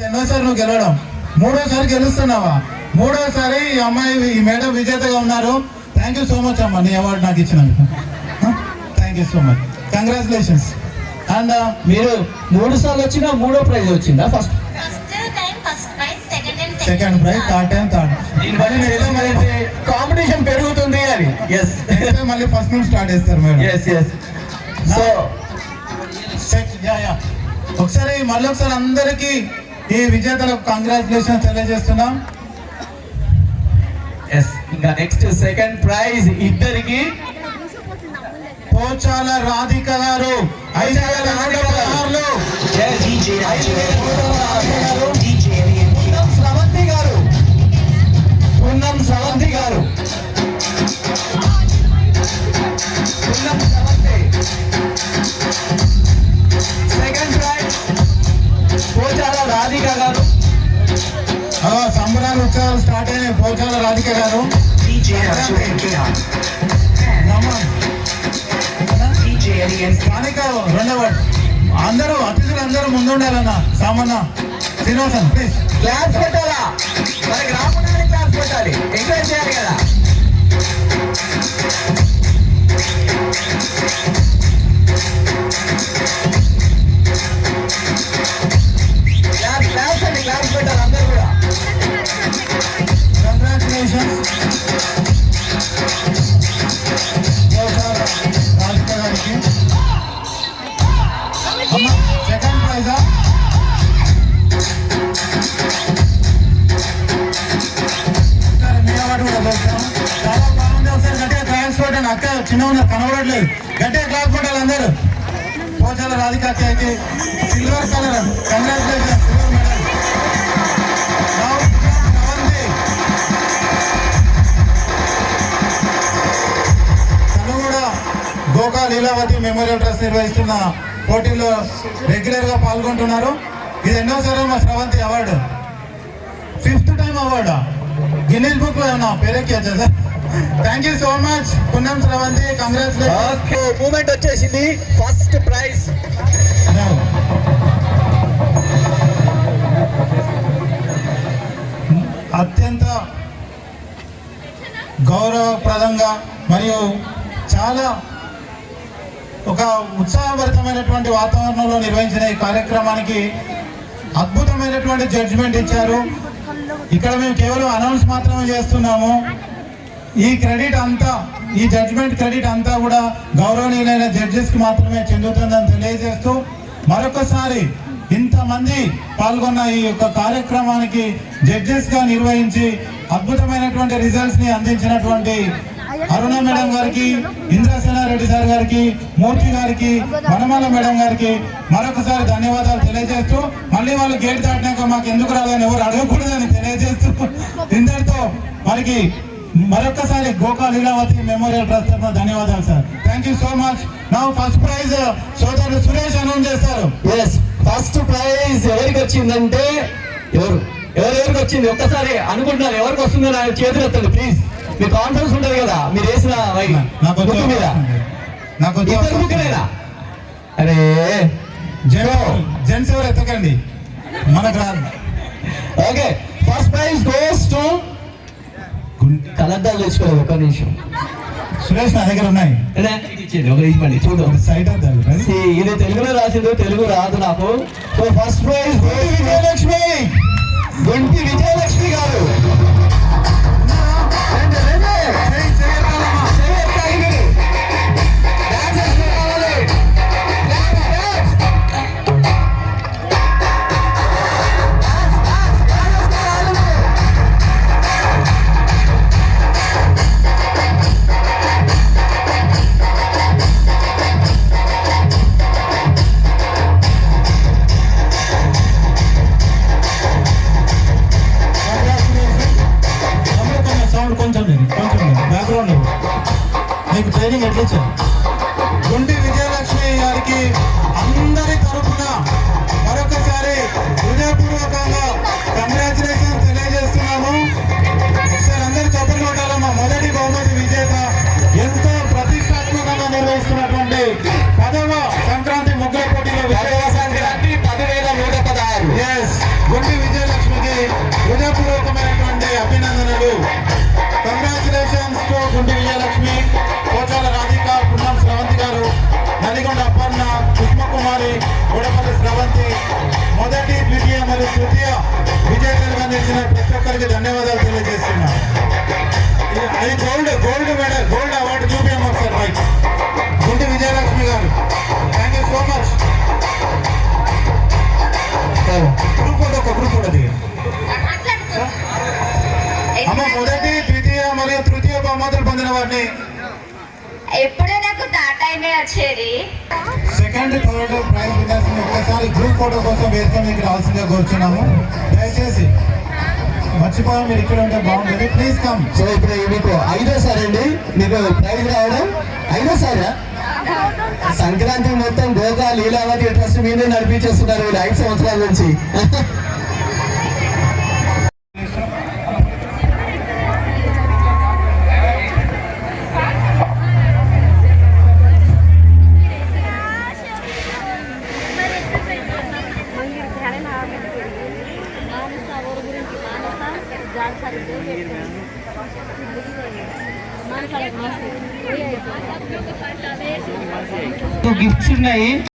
ఎన్నోసారి నువ్వు గెలవడం, మూడోసారి గెలుస్తున్నావా? మూడోసారి ఈ అమ్మాయి ఈ మేడం విజేతగా ఉన్నారు. థ్యాంక్ యూ సో మచ్ అమ్మా, నీ అవార్డు నాకు ఇచ్చినందుకు thank you so much, congratulations. And మీరు 3 సార్లు వచ్చినా 3వ ప్రైజ్ వచ్చిందా? First second prize, third. Competition పెరుగుతుంది అని. మళ్ళీ ఫస్ట్ నుంచి స్టార్ట్ చేస్తారు మేడం. సో ఒకసారి మళ్ళీ ఒకసారి అందరికి ఈ విజేతలకు కంగ్రాచులేషన్ తెలియజేస్తున్నాం. ఇంకా నెక్స్ట్ సెకండ్ ప్రైజ్ ఇద్దరికి. పోచాల రాధిక గారు 5,600. పున్నం స్రవంతి గారు సెకండ్ ప్రైజ్. పోచాల రాధిక గారు. సంబరాలు ఉత్సవాలు స్టార్ట్ అయినాయి. పోచాల రాధిక గారు స్థానిక రెండవ అందరూ అతిథులు అందరూ ముందుండాలన్న. సామన్న శ్రీనివాసన్ ప్లీజ్ క్లాస్ పెట్టాలా? మనకి రాకుండా క్లాస్ పెట్టాలి, ఎంకరేజ్ చేయాలి కదా. క్లాస్ పెట్టాలి అందరూ కూడా. కంగ్రాచులేషన్స్ రాధిక గారికి. సెకండ్ ప్రైజా? మీ అవార్డు కూడా చూస్తాం. చాలా బాగుంది. ఒకసారి గట్టిగా క్లాస్ పెట్టండి. అక్క చిన్న ఉన్నారు కనబడట్లేదు, గట్టిగా క్లాస్ పెట్టాలి అందరూ. పోచాల రాధిక అక్కకి silver colour congratulation, silver medal. Goka Leelavathi memorial trust నిర్వహిస్తున్న పోటీల్లో రెగ్యులర్ గా పాల్గొంటున్నారు. ఇది ఎన్నోసారి మా Sravanthi award, 5th time award. Guinness book లో ఏమన్నా పేరెక్కియచ్చా sir? Thank you so much Punnam Sravanthi, congratulation. Moment వచ్చేసింది. ఫస్ట్ ప్రైజ్ అత్యంత గౌరవప్రదంగా మరియు చాలా ఒక ఉత్సాహభరితమైనటువంటి వాతావరణంలో నిర్వహించిన ఈ కార్యక్రమానికి అద్భుతమైనటువంటి జడ్జిమెంట్ ఇచ్చారు. ఇక్కడ మేము కేవలం అనౌన్స్ మాత్రమే చేస్తున్నాము. ఈ క్రెడిట్ అంతా, ఈ జడ్జిమెంట్ క్రెడిట్ అంతా కూడా గౌరవనీయులైన జడ్జెస్కి మాత్రమే చెందుతుందని తెలియజేస్తూ, మరొకసారి ఇంతమంది పాల్గొన్న ఈ యొక్క కార్యక్రమానికి జడ్జెస్గా నిర్వహించి అద్భుతమైనటువంటి రిజల్ట్స్ని అందించినటువంటి అరుణ మేడం గారికి, ఇంద్రసేనారెడ్డి సార్ గారికి, మూర్తి గారికి, వనమాల మేడం గారికి మరొకసారి ధన్యవాదాలు తెలియజేస్తూ, మళ్ళీ వాళ్ళు గేట్ దాటినాక మాకు ఎందుకు రాదని ఎవరు అడగకూడదని తెలియజేస్తూ, ఇందరితో వారికి మరొకసారి గోకా లీలావతి మెమోరియల్ ట్రస్ట్ తరఫున ధన్యవాదాలు sir. Thank you so much. నా ఫస్ట్ ప్రైజ్ సోదరుడు సురేష్ అనౌన్స్ చేస్తారు. ఫస్ట్ ప్రైజ్ ఎవరికి వచ్చిందంటే ఎవరెవరికి వచ్చింది ఒక్కసారి అనుకుంటున్నారు. ఎవరికి వస్తుందో నాకు చేతులు ఎత్తండి ప్లీజ్. మీ కాన్ఫిడెన్స్ ఉంటుంది కదా, మీరు వేసిన మీద అరే జెంట్స్ ఎవరు ఎత్తకండి, మనకు రాదు. Okay, first prize goes to కలర్దాలు తెచ్చుకోలేదు. ఒక నిమిషం సురేష్, నా దగ్గర ఉన్నాయి. ఇచ్చేది ఒక ఇవ్వండి చూద్దాం. సైట్ ఇది తెలుగులో రాసింది, తెలుగు రాదు నాకు. So first prize Gunti Vijayalakshmi గారు. మీకు ట్రైనింగ్ ఎట్లా ఇచ్చారు? గుంటి విజయలక్ష్మి గారికి అందరి తరఫున మరొకసారి హృదయపూర్వకంగా కంగ్రాచులేషన్ తెలియజేస్తున్నాము. ఒకసారి అందరూ చప్పట్లు కొట్టాలమ్మా. మొదటి బహుమతి విజేత ఎంతో ప్రతిష్టాత్మకంగా నిర్వహిస్తున్నటువంటి 10వ సంక్రాంతి ముగ్గుల పోటీలో 10,116. గుంటి సహకరించిన ప్రతి ఒక్కరికి ధన్యవాదాలు తెలియజేస్తున్నా. అది గోల్డ్ మెడల్, గోల్డ్ అవార్డు చూపించాము ఒకసారి పైకి. గుంటి విజయలక్ష్మి గారు, thank you so much. Group photo దిగా అమ్మ. మొదటి, ద్వితీయ మరియు తృతీయ బహుమతులు పొందిన వారిని ఎప్పుడూ నాకు తాటాయినే వచ్చేది. సెకండ్, థర్డ్ ప్రైజ్ విన్నర్స్ ఒక్కసారి గ్రూప్ ఫోటో కోసం వేదిక మీకు రావాల్సిందిగా కోరుచున్నాము. దయచేసి మర్చిపోయి మీరు ఇక్కడ ఉంటే బాగుంటుంది. Please come. సో ఇప్పుడు మీకు 5వ సారి అండి మీకు ప్రైజ్ రావడం. 5వ సారా? సంక్రాంతి మొత్తం గోగా లీలావతి ట్రస్ట్ మీదే నడిపించేస్తున్నారు 5 సంవత్సరాల నుంచి. గిఫ్ట్స్ ఉన్నాయి.